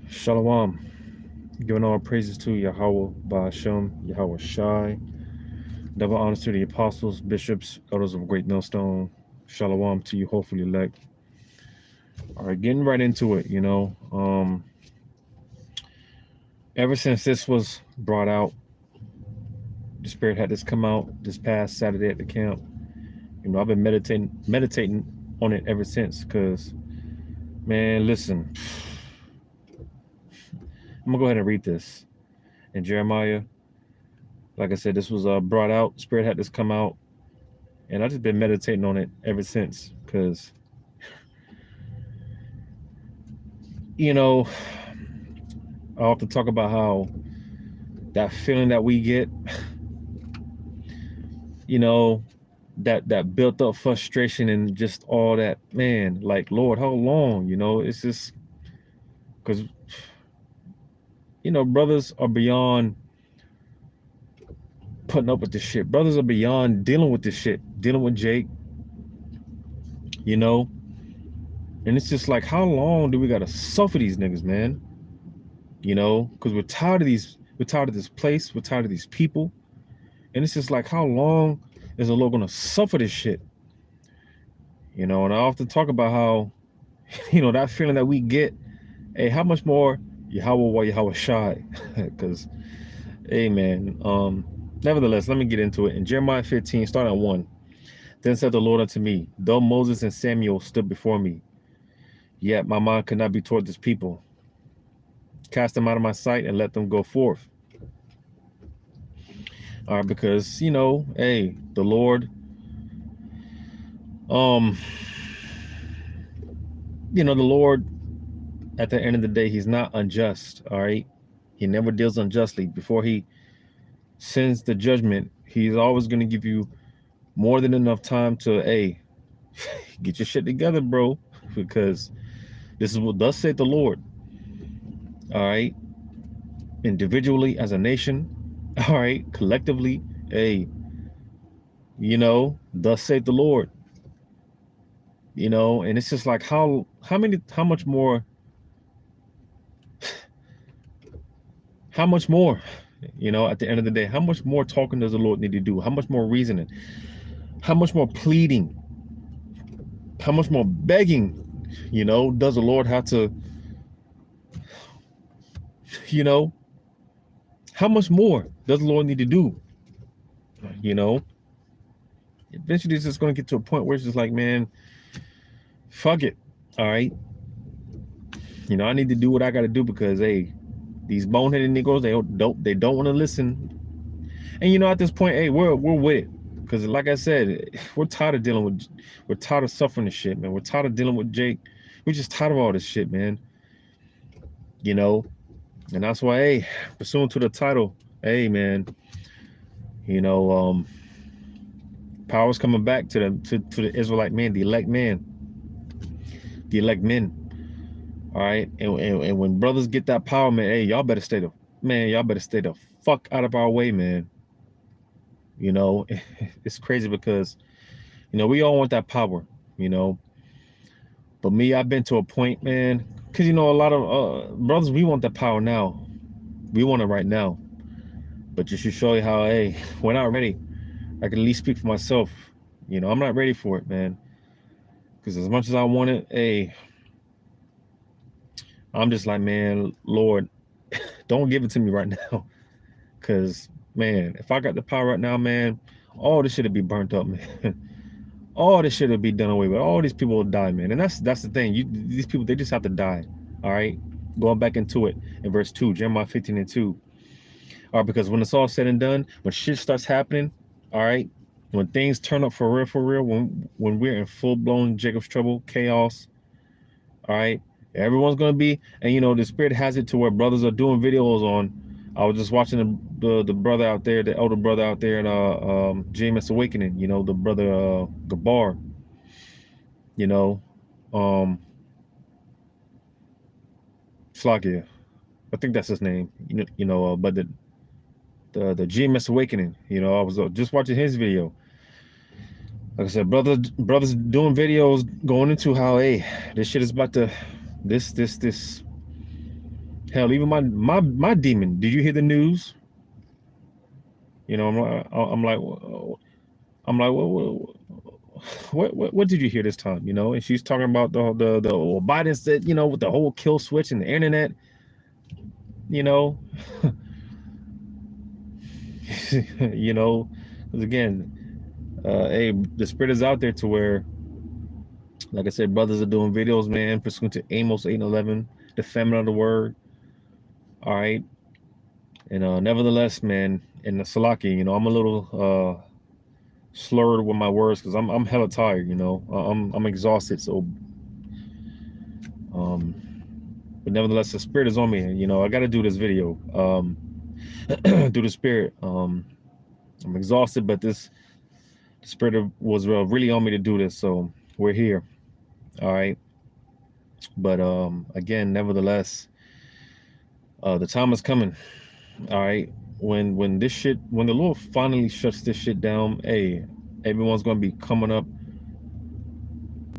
Shalom. Giving all praises to Yahweh Ba'ashem, Yahweh Shai. Double honors to the apostles, bishops, elders of Great Millstone. Shalom to you, hopefully elect. All right, getting right into it, ever since this was brought out, the Spirit had this come out this past Saturday at the camp. I've been meditating on it ever since, because, man, listen. I'm going to go ahead and read this. In Jeremiah, like I said, this was brought out. Spirit had this come out. And I've just been meditating on it ever since, because, I often talk about how that feeling that we get, that built up frustration and just all that, man, like, Lord, how long? It's just because, brothers are beyond putting up with this shit. Brothers are beyond dealing with this shit, dealing with Jake, and it's just like, how long do we gotta suffer these niggas, man? Because we're tired of this place, we're tired of these people, and it's just like, how long is the Lord gonna suffer this shit? And I often talk about how, that feeling that we get, hey, how much more Yahweh Shai? Because, hey, man, nevertheless, let me get into it. In Jeremiah 15, starting at 1, then said the Lord unto me, though Moses and Samuel stood before me, yet my mind could not be toward this people. Cast them out of my sight and let them go forth. All right, because, hey, the Lord, the Lord, at the end of the day, he's not unjust, all right? He never deals unjustly. Before he sends the judgment, he's always going to give you more than enough time to, hey, get your shit together, bro, because this is what thus saith the Lord, all right? Individually, as a nation, all right, collectively, hey, thus saith the Lord, and it's just like, how much more, at the end of the day, how much more talking does the Lord need to do? How much more reasoning? How much more pleading? How much more begging, does the Lord have to, how much more does the Lord need to do? Eventually it's just going to get to a point where it's just like, man, fuck it. All right. I need to do what I got to do, because, hey, these boneheaded niggas, they don't want to listen. And, at this point, hey, we're with it. Because, like I said, we're tired of suffering this shit, man. We're tired of dealing with Jake. We're just tired of all this shit, man. And that's why, hey, pursuant to the title, hey, man, power's coming back to the Israelite man, the elect men. All right. And when brothers get that power, man, hey, y'all better stay the fuck out of our way, man. It's crazy because, we all want that power, but me, I've been to a point, man, because, a lot of brothers, we want that power now. We want it right now. But just to show you how, hey, we're not ready. I can at least speak for myself. I'm not ready for it, man. Because as much as I want it, hey, I'm just like, man, Lord, don't give it to me right now. Because, man, if I got the power right now, man, all this shit would be burnt up, man. All this shit would be done away with. All these people will die, man. And that's the thing. These people, they just have to die. All right? Going back into it in verse 2, Jeremiah 15 and 2. All right, because when it's all said and done, when shit starts happening, all right, when things turn up for real, when we're in full-blown Jacob's trouble, chaos, all right, everyone's going to be, and, the Spirit has it to where brothers are doing videos on. I was just watching the brother out there, the elder brother out there in GMS Awakening, the brother Gabar, Slakia, I think that's his name, but the GMS Awakening, I was just watching his video, Like I said, brothers doing videos going into how, hey, this shit is about to, this. Hell, even my demon. Did you hear the news? You know, I'm like, what did you hear this time? You know, and she's talking about the well, Biden said, you know, with the whole kill switch and the internet. You know, you know, because again, hey, the spirit is out there to where, like I said, brothers are doing videos, man, pursuant to Amos 8:11, the feminine of the word. All right. And nevertheless, man, in the Salaki, you know, I'm a little slurred with my words because I'm hella tired, you know. I'm exhausted. So but nevertheless, the spirit is on me, and you know, I gotta do this video. Through the spirit. I'm exhausted, but the spirit was really on me to do this, so we're here. All right. But again, nevertheless, the time is coming. All right. When the Lord finally shuts this shit down, hey, everyone's gonna be coming up,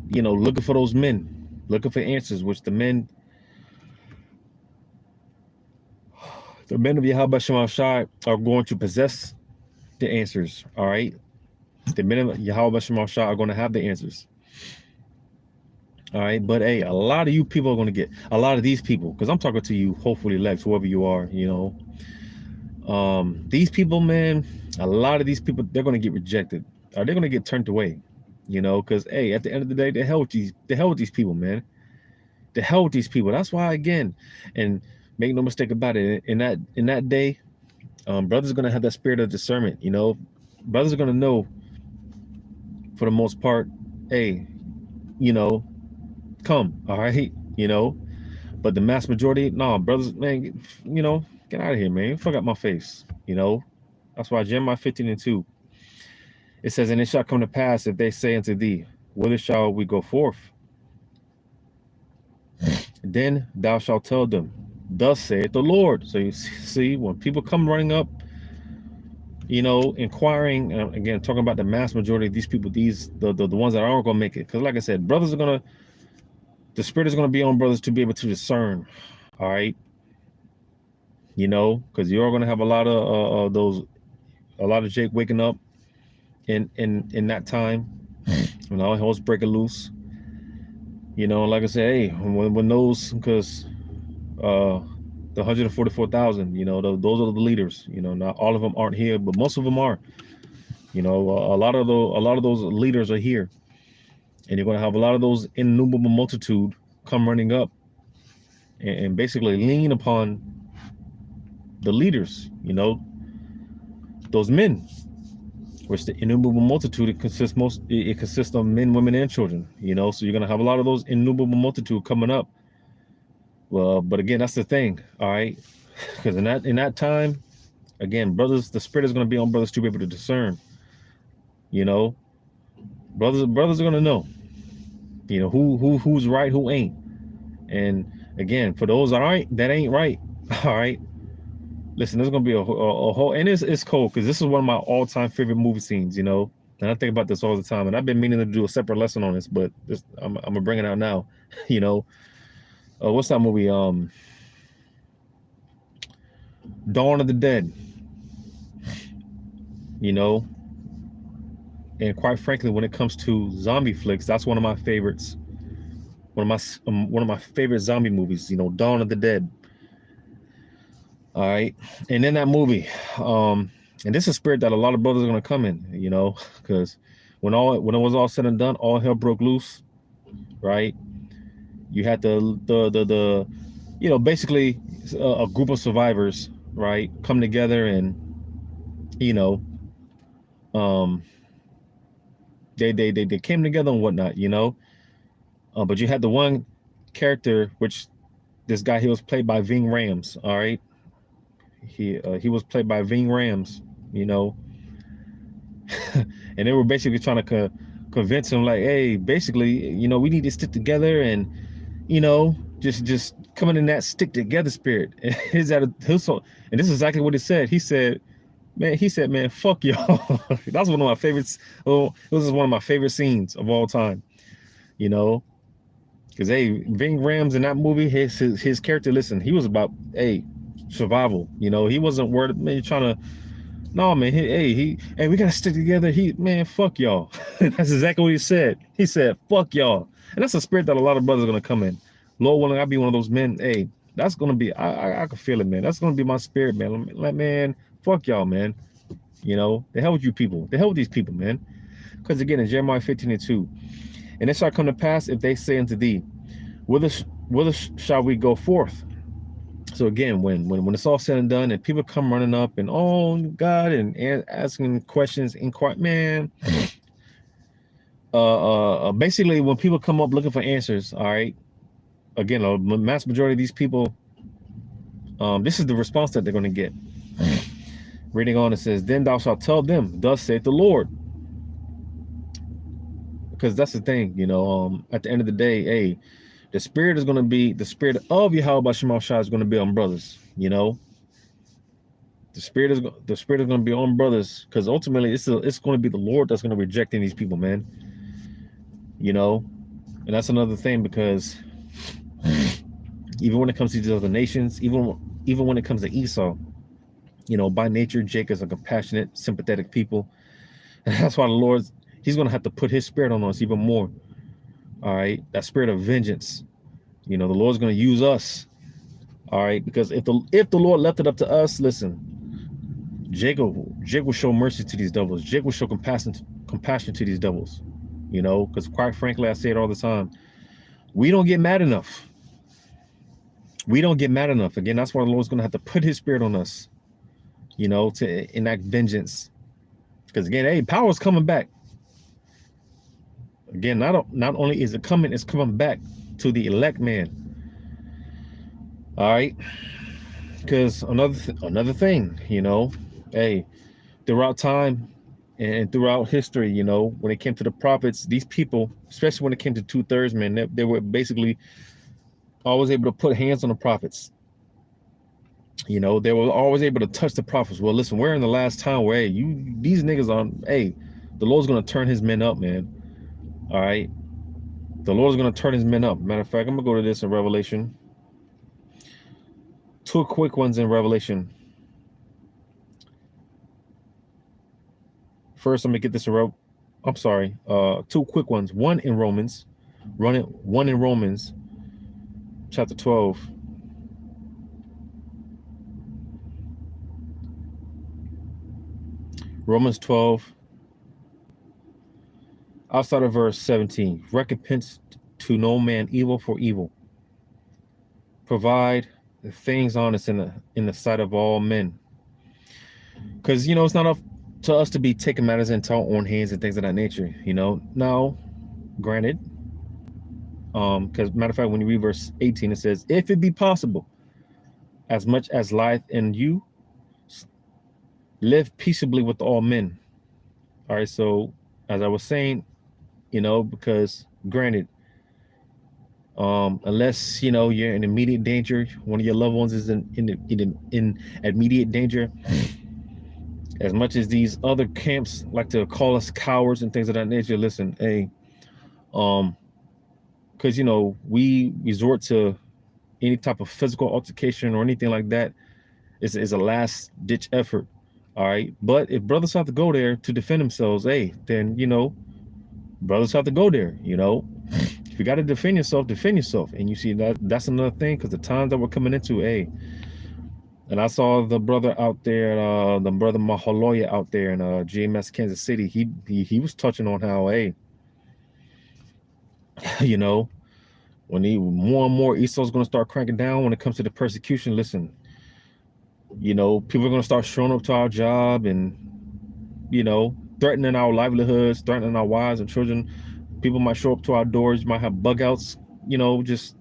you know, looking for those men, looking for answers, which the men of Yahweh Shema Shai are going to possess the answers. All right. The men of Yahweh Shema Shai are going to have the answers. All right. But hey, a lot of you people are going to get, a lot of these people, because I'm talking to you, hopefully, Lex, whoever you are, you know. These people, man, a lot of these people, they're going to get rejected. Or they're going to get turned away, you know, because hey, at the end of the day, the hell with these people, man. The hell with these people. That's why, again, and make no mistake about it, in that day, brothers are going to have that spirit of discernment, you know. Brothers are going to know, for the most part, hey, you know, come, all right, you know. But the mass majority, no, brothers, man, you know, get out of here, man. Fuck out my face, you know. That's why Jeremiah 15:2, it says, and it shall come to pass if they say unto thee, whither shall we go forth? Then thou shalt tell them, thus saith the Lord. So you see, when people come running up, you know, inquiring, again, talking about the mass majority of these people, the ones that aren't going to make it. Because like I said, the spirit is going to be on brothers to be able to discern. All right. You know, because you're going to have a lot of Jake waking up in that time when all hell's breaking loose. You know, like I said, hey, when those, because the 144,000, you know, those are the leaders. You know, not all of them aren't here, but most of them are. You know, a lot of those leaders are here, and you're going to have a lot of those innumerable multitude come running up and basically lean upon the leaders. You know, those men, which the innumerable multitude, it consists of men, women, and children. You know, so you're going to have a lot of those innumerable multitude coming up. Well, but again, that's the thing. All right, because in that time, again, brothers, the spirit is going to be on brothers to be able to discern. You know, brothers are going to know, you know, who's right, who ain't. And again, for those that ain't right, all right, listen, there's going to be a whole, and it's cold because this is one of my all-time favorite movie scenes, you know, and I think about this all the time, and I've been meaning to do a separate lesson on this, but I'm going to bring it out now. You know, what's that movie? Dawn of the Dead. You know, and quite frankly, when it comes to zombie flicks, that's one of my favorites. One of my favorite zombie movies. You know, Dawn of the Dead. All right, and in that movie, and this is a spirit that a lot of brothers are gonna come in. You know, because when it was all said and done, all hell broke loose. Right, you had the you know, basically a group of survivors, right, come together and, you know, they came together and whatnot, you know. But you had the one character, which this guy, he was played by Ving Rhames. All right, he was played by Ving Rhames, you know. And they were basically trying to convince him, like, hey, basically, you know, we need to stick together, and, you know, just coming in that stick together spirit. And this is exactly what he said. He said, Man, he said, man, fuck y'all. That's one of my favorites. Oh, this is one of my favorite scenes of all time, you know? Because, hey, Ving Rhames in that movie, his character, listen, he was about, hey, survival. You know, he wasn't worried, man, trying to, no, man, hey, we got to stick together. Man, fuck y'all. That's exactly what he said. He said, fuck y'all. And that's a spirit that a lot of brothers are going to come in. Lord willing, I'll be one of those men. Hey, that's going to be, I can feel it, man. That's going to be my spirit, man. Like, man, fuck y'all, man. You know, the hell with you people. The hell with these people, man. Because again, in Jeremiah 15:2, and it shall come to pass if they say unto thee, whither shall we go forth? So again, when it's all said and done, and people come running up and oh God and asking questions, inquire, man. Basically, when people come up looking for answers, all right. Again, a mass majority of these people, this is the response that they're going to get. Reading on, it says, "Then thou shalt tell them, thus saith the Lord." Because that's the thing, you know. At the end of the day, hey, the spirit is going to be the spirit of Yahweh Shema Shai is going to be on brothers, you know. The spirit is going to be on brothers, because ultimately it's going to be the Lord that's going to rejecting these people, man. You know, and that's another thing, because even when it comes to these other nations, even when it comes to Esau, you know, by nature Jacob's a compassionate, sympathetic people, and that's why the Lord, he's going to have to put his spirit on us even more. All right, that spirit of vengeance, you know, the Lord's going to use us. All right, because if the Lord left it up to us, listen, Jake will show mercy to these devils. Jake will show compassion to these devils. You know, because quite frankly, I say it all the time, we don't get mad enough. We don't get mad enough. Again, that's why the Lord's going to have to put his spirit on us, you know, to enact vengeance. Because again, hey, power is coming back. Again, not only is it coming, it's coming back to the elect man. All right, because another thing, you know, hey, throughout time and throughout history, you know, when it came to the prophets, these people, especially when it came to 2/3, man, they were basically always able to put hands on the prophets. You know, they were always able to touch the prophets. Well, listen, we're in the last time where, hey, these niggas on, hey, the Lord's going to turn his men up, man. All right, the Lord's going to turn his men up. Matter of fact, I'm going to go to this in Revelation. Two quick ones in Revelation. First, I'm going to get this I'm sorry. Two quick ones. One in Romans chapter 12. Romans 12. I'll start at verse 17. Recompense to no man evil for evil. Provide the things honest in the sight of all men. Because, you know, it's not up to us to be taking matters into our own hands and things of that nature, you know. Now, granted, because matter of fact, when you read verse 18, it says, if it be possible, as much as lieth in you, live peaceably with all men. All right, so as I was saying, you know, because granted, unless, you know, you're in immediate danger, one of your loved ones is in immediate danger, as much as these other camps like to call us cowards and things of that nature, listen, hey, because, you know, we resort to any type of physical altercation or anything like that is a last ditch effort. All right, but if brothers have to go there to defend themselves, hey, then, you know, brothers have to go there. You know, if you got to defend yourself, and you see that's another thing, because the times that we're coming into, hey, and I saw the brother out there, the brother Mahaloya out there in GMS Kansas City, he was touching on how, hey, you know, when more and more Esau's going to start cranking down when it comes to the persecution. Listen, you know, people are going to start showing up to our job and, you know, threatening our livelihoods, threatening our wives and children. People might show up to our doors, might have bug outs, you know, just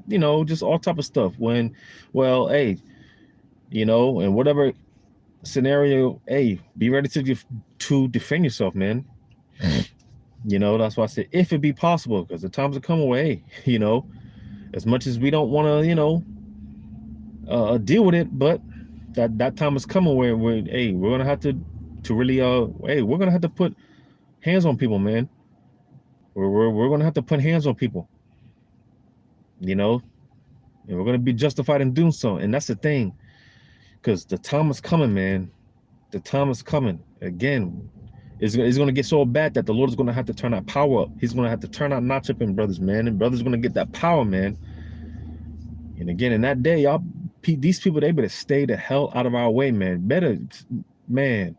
all type of stuff. When, well, hey, you know, and whatever scenario, hey, be ready to defend yourself, man. You know, that's why I said, if it be possible, because the times are coming away, you know, as much as we don't want to, you know, deal with it, but that time is coming where hey, we're gonna have to really hey, we're gonna have to put hands on people, man. We're gonna have to put hands on people, you know, and we're gonna be justified in doing so. And that's the thing, because the time is coming, man. The time is coming. Again, it's going to get so bad that the Lord is going to have to turn that power up. He's going to have to turn that notch up in brothers, man. And brothers going to get that power, man. And again, in that day, y'all, these people, they better stay the hell out of our way, man. Better, man,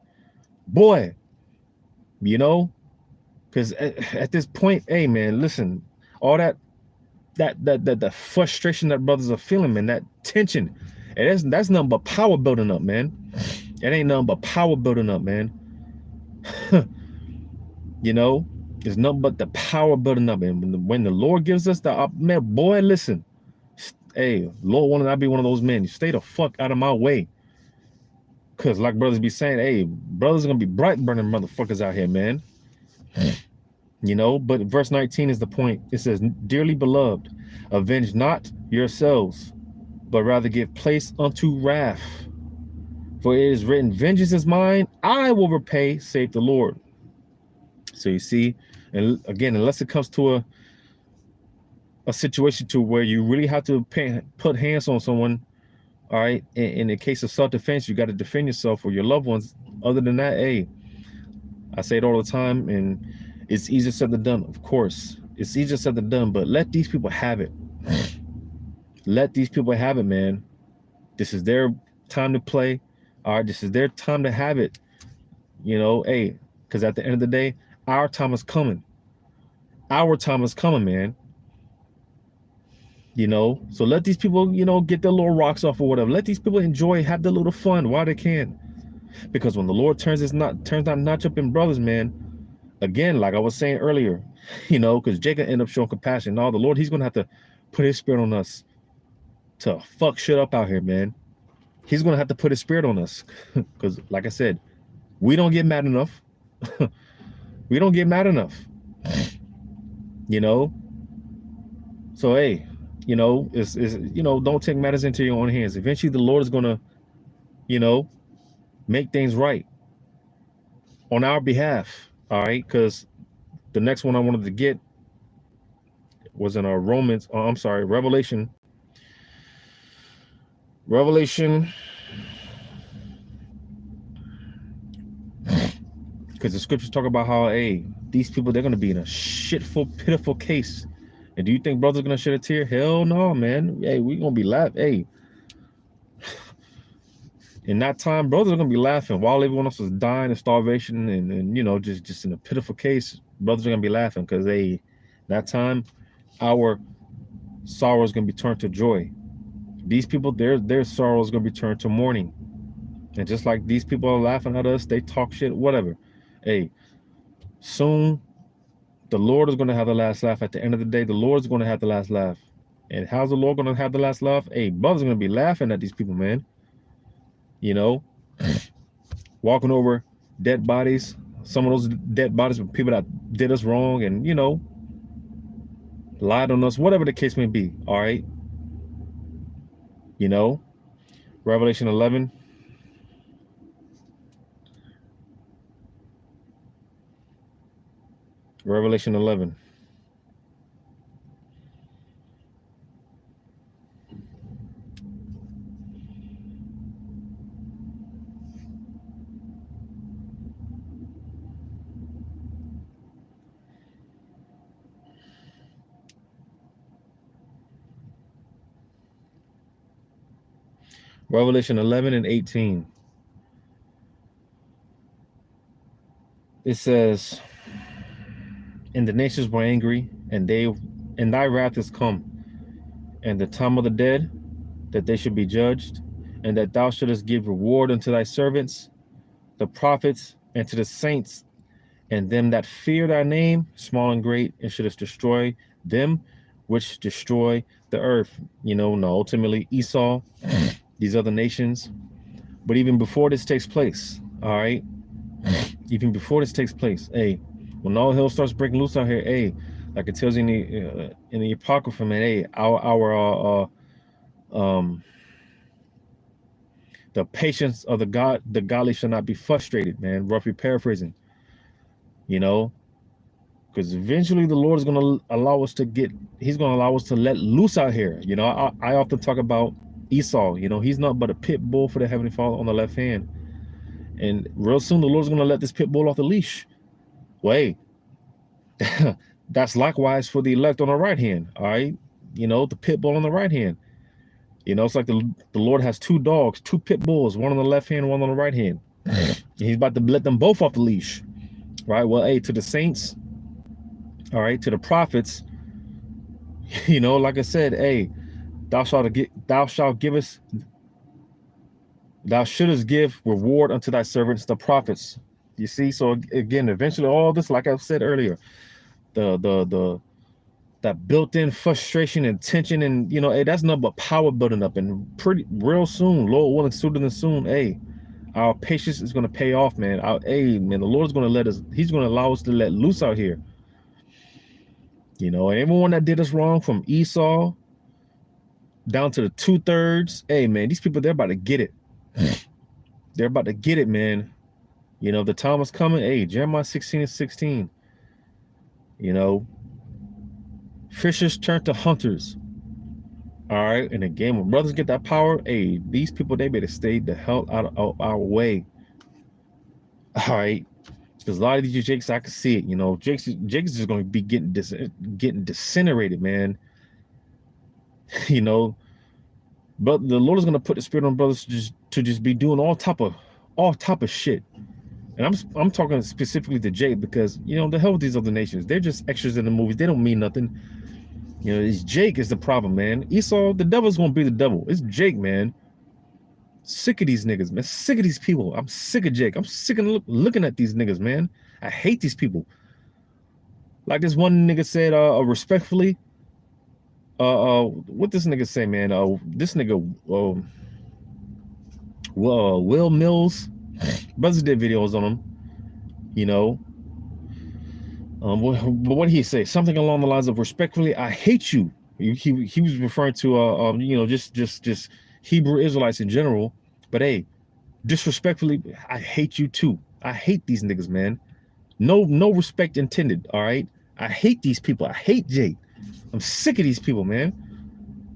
boy, you know, because at this point, hey, man, listen, all that frustration that brothers are feeling, man, that tension, and that's nothing but power building up, man. It ain't nothing but power building up, man. You know, it's nothing but the power building up. And when the Lord gives us the man, boy, listen, hey, Lord, wanted I be one of those men. Stay the fuck out of my way. Cause like brothers be saying, hey, brothers are gonna be bright burning motherfuckers out here, man. You know, but verse 19 is the point. It says, dearly beloved, avenge not yourselves, but rather give place unto wrath. For it is written, vengeance is mine, I will repay, saith the Lord. So you see, and again, unless it comes to a situation to where you really have to put hands on someone, all right, in the case of self-defense, you got to defend yourself or your loved ones. Other than that, hey, I say it all the time, and it's easier said than done, of course. It's easier said than done, but let these people have it. Let these people have it, man. This is their time to play. All right, this is their time to have it. You know, hey, because at the end of the day, our time is coming. Our time is coming, man. You know, so let these people, you know, get their little rocks off or whatever. Let these people enjoy, have their little fun while they can. Because when the Lord turns that notch up in brothers, man, again, like I was saying earlier, you know, because Jacob ended up showing compassion. No, the Lord, he's going to have to put his spirit on us to fuck shit up out here, man. He's going to have to put his spirit on us. Because, like I said, we don't get mad enough. We don't get mad enough. You know? So, hey, you know, it's you know, don't take matters into your own hands. Eventually, the Lord is going to, you know, make things right on our behalf. All right? Because the next one I wanted to get was in our Revelation. Because the scriptures talk about how, hey, these people, they're going to be in a shitful, pitiful case. And do you think brothers are going to shed a tear? Hell no, man. Hey, we're going to be laughing. Hey, in that time, brothers are going to be laughing while everyone else is dying of starvation and you know, just in a pitiful case. Brothers are going to be laughing because that time, our sorrow is going to be turned to joy. These people, their sorrow is going to be turned to mourning. And just like these people are laughing at us, they talk shit, whatever. Hey, soon the Lord is going to have the last laugh. At the end of the day, the Lord is going to have the last laugh. And how's the Lord going to have the last laugh? Hey, brothers are going to be laughing at these people, man. You know, walking over dead bodies. Some of those dead bodies were people that did us wrong and, you know, lied on us, whatever the case may be. All right. You know, Revelation 11. Revelation 11. Revelation 11 and 18. It says, and the nations were angry, and thy wrath is come, and the time of the dead, that they should be judged, and that thou shouldest give reward unto thy servants, the prophets, and to the saints, and them that fear thy name, small and great, and shouldest destroy them which destroy the earth. You know, no, ultimately Esau, these other nations. But even before this takes place, all right, even before this takes place, hey, when all hell starts breaking loose out here, hey, like it tells you in the Apocrypha, man, hey, The patience of the godly shall not be frustrated, man. Roughly paraphrasing, you know, because eventually the Lord is going to allow us to he's going to allow us to let loose out here. You know, I often talk about Esau, you know, he's not but a pit bull for the Heavenly Father on the left hand. And real soon the Lord's going to let this pit bull off the leash. Well, hey, that's likewise for the elect on the right hand. All right. You know, the pit bull on the right hand. You know, it's like the Lord has two dogs, two pit bulls, one on the left hand, one on the right hand. He's about to let them both off the leash. Right. Well, hey, to the saints, all right, to the prophets, you know, like I said, hey, thou shouldest give reward unto thy servants, the prophets. You see, so again, eventually all this, like I said earlier, that built-in frustration and tension, and you know, hey, that's nothing but power building up, and pretty real soon, Lord willing, sooner than soon, hey, our patience is going to pay off, man. Hey, man, the Lord's going to he's going to allow us to let loose out here. You know, and everyone that did us wrong, from Esau down to the 2/3, hey, man, these people, they're about to get it. They're about to get it, man. You know, the time is coming. Hey, Jeremiah 16:16. You know, fishers turn to hunters. All right. And again, when brothers get that power, hey, these people, they better stay the hell out of our way. All right. Because a lot of these Jakes, I can see it. You know, Jake's is going to be getting disintegrated, man. You know, but the Lord is going to put the spirit on brothers to just be doing all type of shit. And I'm talking specifically to Jake, because, you know, the hell with these other nations. They're just extras in the movies. They don't mean nothing. You know, it's Jake is the problem, man. Esau, the devil's going to be the devil. It's Jake, man. Sick of these niggas, man. Sick of these people. I'm sick of Jake. I'm sick of looking at these niggas, man. I hate these people. Like this one nigga said, respectfully, what this nigga say, man? This nigga, Will Mills, brothers did videos on him, you know. But what did he say? Something along the lines of, respectfully, I hate you. He was referring to you know, just Hebrew Israelites in general. But hey, disrespectfully, I hate you too. I hate these niggas, man. No respect intended. All right. I hate these people. I hate Jake. I'm sick of these people, man.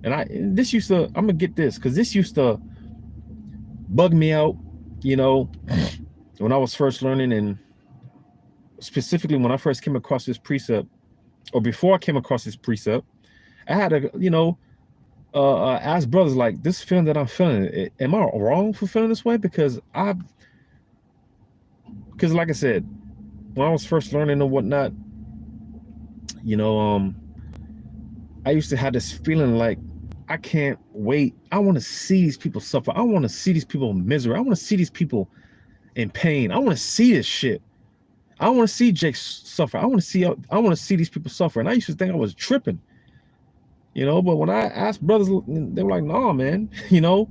And I'm gonna get this, because this used to bug me out, you know, when I was first learning, and specifically when I first came across this precept, or before I came across this precept, I had to, you know, ask brothers, like, this feeling that I'm feeling, am I wrong for feeling this way? Because like I said, when I was first learning and whatnot, you know, I used to have this feeling like, I can't wait. I want to see these people suffer. I want to see these people in misery. I want to see these people in pain. I want to see this shit. I want to see Jake suffer. I want to see these people suffer. And I used to think I was tripping, you know, but when I asked brothers, they were like, nah, man, you know.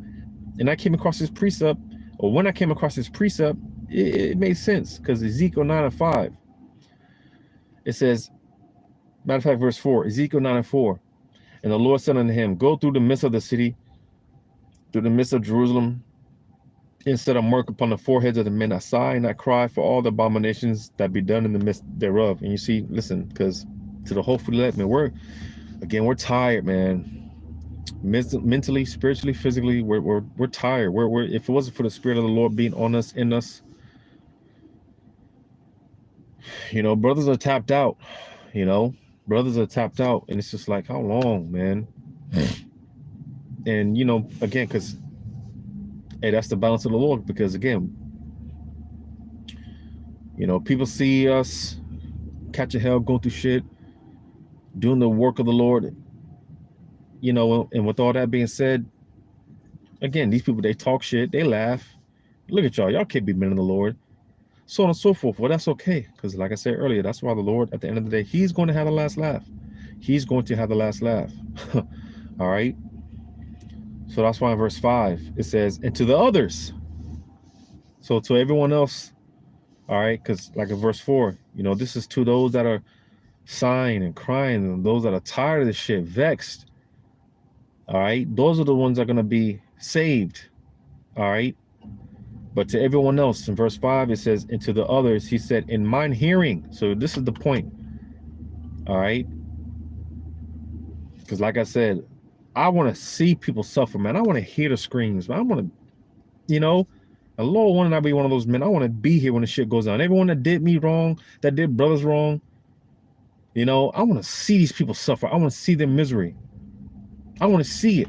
And I came across this precept, or when I came across this precept, it made sense, because Ezekiel 9:5, it says, matter of fact, verse 4, Ezekiel 9:4, and the Lord said unto him, go through the midst of the city, through the midst of Jerusalem, and set a mark upon the foreheads of the men that sigh and that cry for all the abominations that be done in the midst thereof. And you see, listen, because to the hopefully elect, man, we're tired, man. Mentally, spiritually, physically, we're tired. We're if it wasn't for the Spirit of the Lord being on us, in us, you know, brothers are tapped out. You know, brothers are tapped out, and it's just like, how long, man? And you know, again, because hey, that's the balance of the Lord. Because again, you know, people see us catching hell, going through shit, doing the work of the Lord. You know, and with all that being said, again, these people, they talk shit, they laugh. Look at y'all can't be men of the Lord, so on and so forth. Well, that's okay, because like I said earlier, that's why the Lord, at the end of the day, he's going to have the last laugh. He's going to have the last laugh. All right. So that's why in verse 5 it says, and to the others. So to everyone else, all right, because like in verse 4, you know, this is to those that are sighing and crying, and those that are tired of this shit, vexed. All right, those are the ones that are going to be saved. All right. But to everyone else, in verse 5, it says, and to the others, he said, in mine hearing. So this is the point. All right. Because like I said, I want to see people suffer, man. I want to hear the screams, man. I want to, the Lord wanted I be one of those men. I want to be here when the shit goes down. Everyone that did me wrong, that did brothers wrong, I want to see these people suffer. I want to see their misery. I want to see it.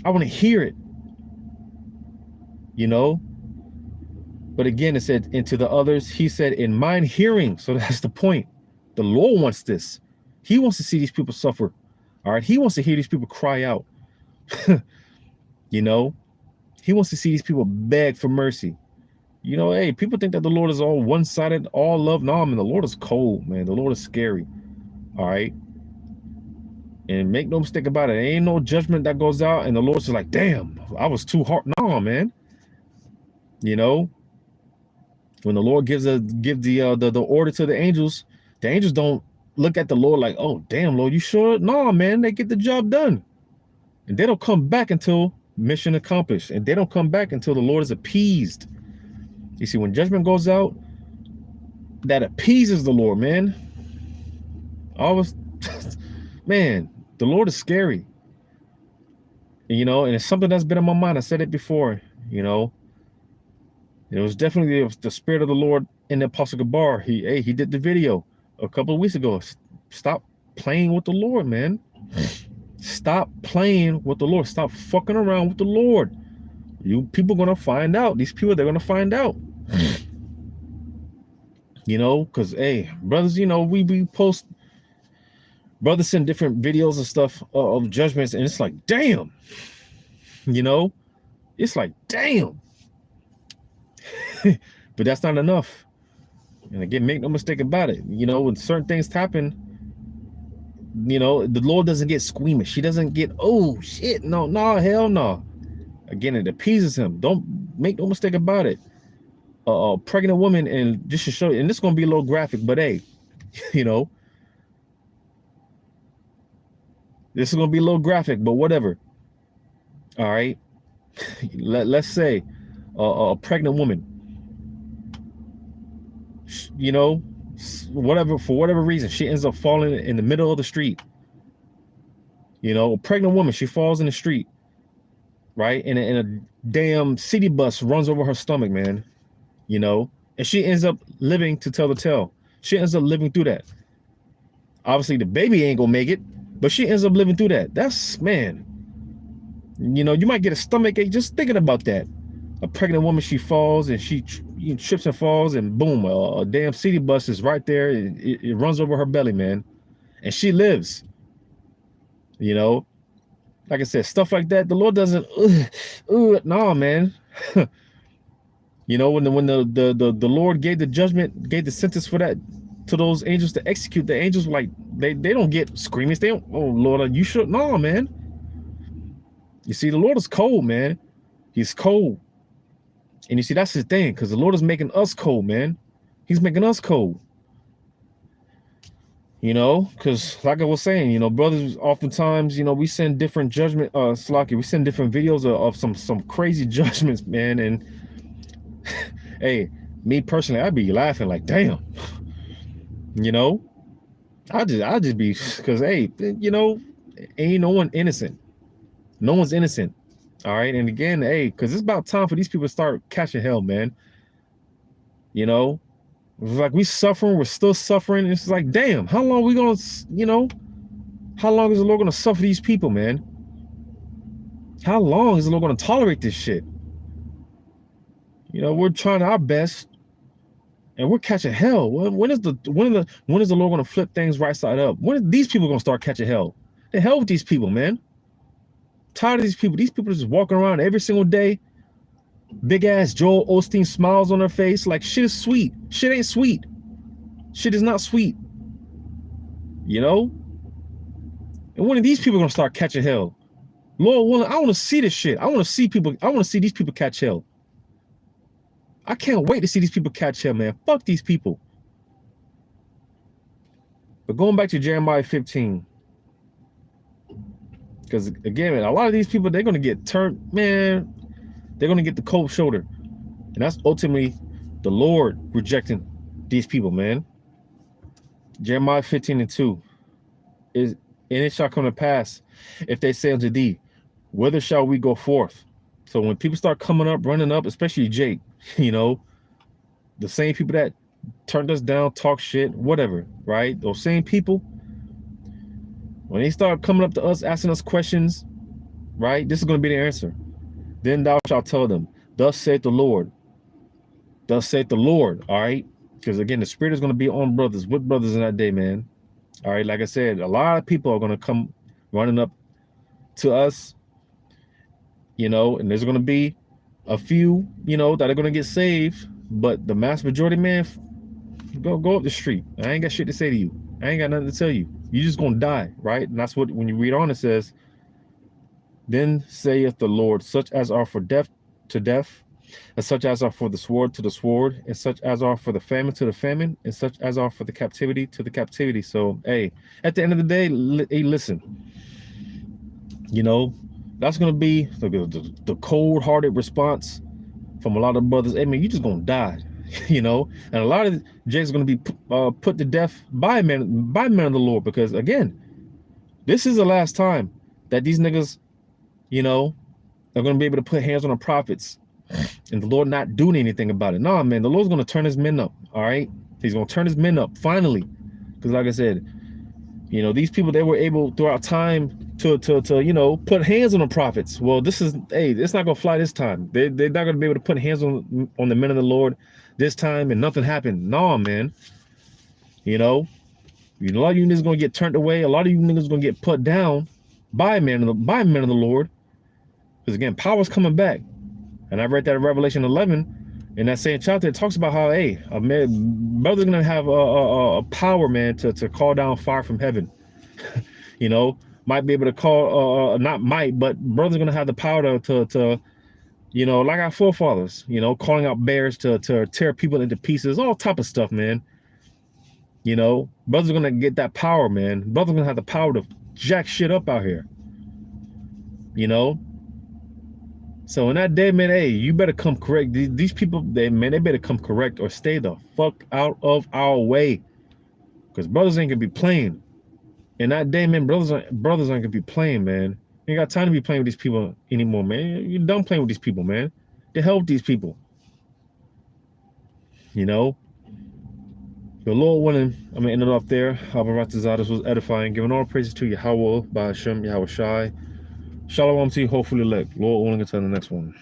I want to hear it. But again, it said, and to the others, he said, in mine hearing. So that's the point. The Lord wants this. He wants to see these people suffer. All right. He wants to hear these people cry out. He wants to see these people beg for mercy. Hey, people think that the Lord is all one-sided, all love. No, man, the Lord is cold, man. The Lord is scary. All right. And make no mistake about it. There ain't no judgment that goes out. And the Lord's just like, damn, I was too hard. No, man. When the Lord gives the order to the angels don't look at the Lord like, oh, damn, Lord, you sure? No, man, they get the job done. And they don't come back until mission accomplished. And they don't come back until the Lord is appeased. You see, when judgment goes out, that appeases the Lord, man. Always, man, the Lord is scary. And it's something that's been in my mind. I said it before, It was definitely the Spirit of the Lord in the Apostle Gabar. He did the video a couple of weeks ago. Stop playing with the Lord, man. Stop playing with the Lord. Stop fucking around with the Lord. You people gonna find out. These people, they're gonna find out. Because hey, brothers, we post, brothers send different videos and stuff of judgments, and it's like, damn. It's like, damn. But that's not enough. And again, make no mistake about it. When certain things happen, the Lord doesn't get squeamish. He doesn't get, oh shit, no, hell no. Again, it appeases him. Don't make no mistake about it. A pregnant woman, and just to show you, and this is gonna be a little graphic, but hey, this is gonna be a little graphic, but whatever. All right. Let's say a pregnant woman, whatever, for whatever reason, she ends up falling in the middle of the street. A pregnant woman, she falls in the street, right? And a damn city bus runs over her stomach, man. And she ends up living to tell the tale. She ends up living through that. Obviously, the baby ain't gonna make it, but she ends up living through that. That's, man. You might get a stomach ache just thinking about that. A pregnant woman, she falls and she trips and falls, and boom, a damn city bus is right there. It runs over her belly, man, and she lives. Like I said, stuff like that. The Lord doesn't. No, man. When the Lord gave the judgment, gave the sentence for that to those angels to execute, the angels were like, they don't get screaming. They don't. Oh Lord, are you sure? No, man. You see, the Lord is cold, man. He's cold. And you see, that's his thing, because the Lord is making us cold, man. He's making us cold. Because like I was saying, brothers, oftentimes, we send different judgment, we send different videos of some crazy judgments, man. And hey, me personally, I'd be laughing like, damn. I just be, because hey, ain't no one innocent. No one's innocent. All right. And again, hey, because it's about time for these people to start catching hell, man. It's like we suffering, we're still suffering. It's like, damn, how long are we gonna, how long is the Lord gonna suffer these people, man? How long is the Lord gonna tolerate this shit? We're trying our best, and we're catching hell. When is the Lord gonna flip things right side up? When are these people gonna start catching hell? The hell with these people, man. Tired of these people. These people are just walking around every single day. Big ass Joel Osteen smiles on their face like shit is sweet. Shit ain't sweet. Shit is not sweet. And when are these people gonna start catching hell? Lord willing, I want to see this shit. I want to see these people catch hell. I can't wait to see these people catch hell, man. Fuck these people. But going back to Jeremiah 15. Because again, man, a lot of these people, they're gonna get turned, man. They're going to get the cold shoulder. And that's ultimately the Lord rejecting these people, man. Jeremiah 15:2 is, and it shall come to pass, if they say unto thee, whither shall we go forth? So when people start coming up, running up, especially Jake, the same people that turned us down, talk shit, whatever, right? Those same people, when they start coming up to us, asking us questions, right? This is going to be the answer. Then thou shalt tell them, thus saith the Lord. Thus saith the Lord, all right? Because again, the Spirit is going to be on brothers, with brothers in that day, man. All right, like I said, a lot of people are going to come running up to us, and there's going to be a few, that are going to get saved. But the mass majority, man, go up the street. I ain't got shit to say to you. I ain't got nothing to tell you. You just going to die, right? And that's what, when you read on, it says, then saith the Lord, such as are for death to death, and such as are for the sword to the sword, and such as are for the famine to the famine, and such as are for the captivity to the captivity. So, hey, at the end of the day, hey, listen, that's going to be the cold-hearted response from a lot of brothers. Hey, man, you just going to die, and a lot of Jake's going to be put to death by men of the Lord, because, again, this is the last time that these niggas, are going to be able to put hands on the prophets and the Lord not doing anything about it. Nah, man, the Lord's going to turn his men up, all right? He's going to turn his men up, finally. Because like I said, these people, they were able throughout time to put hands on the prophets. Well, it's not going to fly this time. They're not going to be able to put hands on the men of the Lord this time and nothing happened. Nah, man. A lot of you niggas going to get turned away. A lot of you niggas going to get put down by men of the Lord. Because again, power's coming back. And I read that in Revelation 11, in that same chapter, it talks about how, hey, brother's gonna have a power, man, to call down fire from heaven. Might be able to call, not might, but brother's gonna have the power to like our forefathers, calling out bears to tear people into pieces, all type of stuff, man. Brother's gonna get that power, man. Brother's gonna have the power to jack shit up out here. So in that day, man, hey, you better come correct. These people, they better come correct or stay the fuck out of our way. Because brothers ain't gonna be playing. In that day, man, brothers aren't gonna be playing, man. You ain't got time to be playing with these people anymore, man. You're done playing with these people, man. The hell with these people. The Lord willing, I'm gonna end it off there. This was edifying, giving all praises to Yahweh, by Hashem, Yahweh Shai. Shalom to you, hopefully elect. Lord willing, until the next one.